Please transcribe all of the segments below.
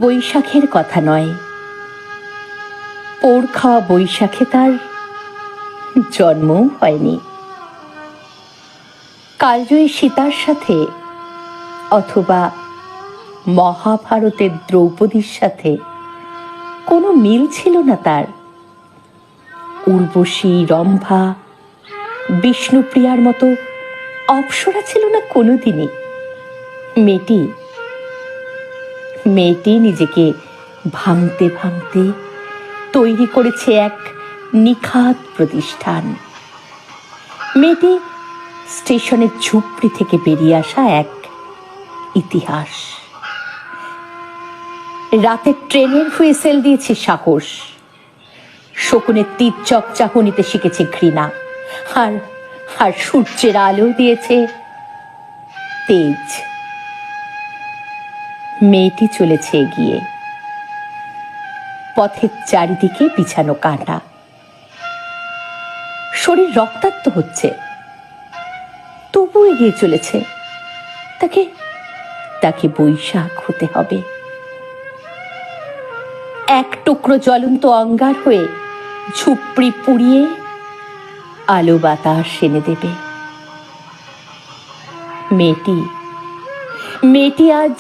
বৈশাখের কথা নয়, পোড় খাওয়া বৈশাখে তার জন্মও হয়নি। কালজয়ী সীতার সাথে অথবা মহাভারতের দ্রৌপদীর সাথে কোনো মিল ছিল না তার। উর্বশী, রম্ভা, বিষ্ণুপ্রিয়ার মতো অপ্সরা ছিল না কোনোদিনই। মেয়েটি নিজেকে ভাঙতে ভাঙতে তৈরি করেছে এক নিখাত প্রতিষ্ঠান। মেয়েটি স্টেশনের ঝুপড়ি থেকে বেরিয়ে আসা এক ইতিহাস। রাতের ট্রেনের হুইসেল দিয়েছে সাহস, শকুনের তীর্যক চাহনিতে শিখেছে ঘৃণা, আর সূর্যের আলো দিয়েছে তেজ। মেয়েটি চলেছে এগিয়ে, পথের চারিদিকে বিছানো কাঁটা, শরীর রক্তাক্ত হচ্ছে, তবু এগিয়ে চলেছে। তাকে বৈশাখ হতে হবে। এক টুকরো জ্বলন্ত অঙ্গার হয়ে ঝুপড়ি পুড়িয়ে আলো বাতাস এনে দেবে। মেয়েটি আজ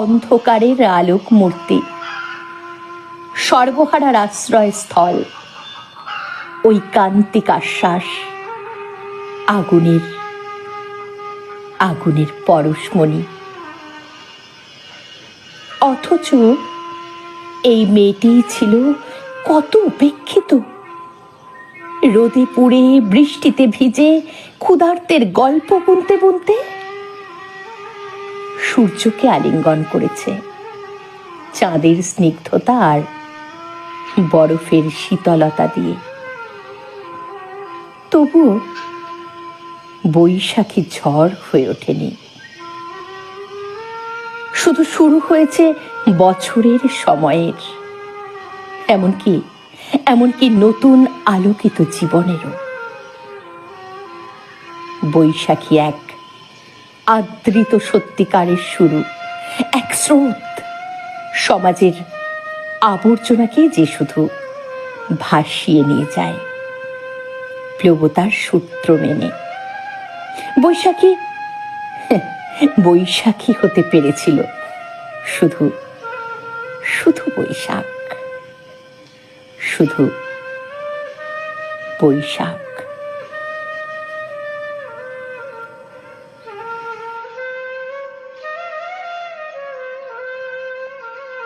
অন্ধকারের আলোক মূর্তি, সর্বহারার আশ্রয় স্থল, ওই কান্তিক আশ্বাস, আগুনের পরশমণি। অথচ এই মেয়েটি ছিল কত উপেক্ষিত। রোদে পুড়ে, বৃষ্টিতে ভিজে, ক্ষুধার্তের গল্প বুনতে বুনতে সূর্যকে আলিঙ্গন করেছে, চাঁদের স্নিগ্ধতা আর বরফের শীতলতা দিয়ে। তবুও বৈশাখী ঝড় হয়ে ওঠেনি, শুধু শুরু হয়েছে বছরের সময়ের, এমনকি নতুন আলোকিত জীবনেরও। বৈশাখী এক আদৃত সত্যিকারের শুরু, এক স্রোত, সমাজের আবর্জনাকে যে শুধু ভাসিয়ে নিয়ে যায় প্লবতার সূত্র মেনে। বৈশাখী হতে পেরেছিল শুধু বৈশাখ, শুধু বৈশাখ।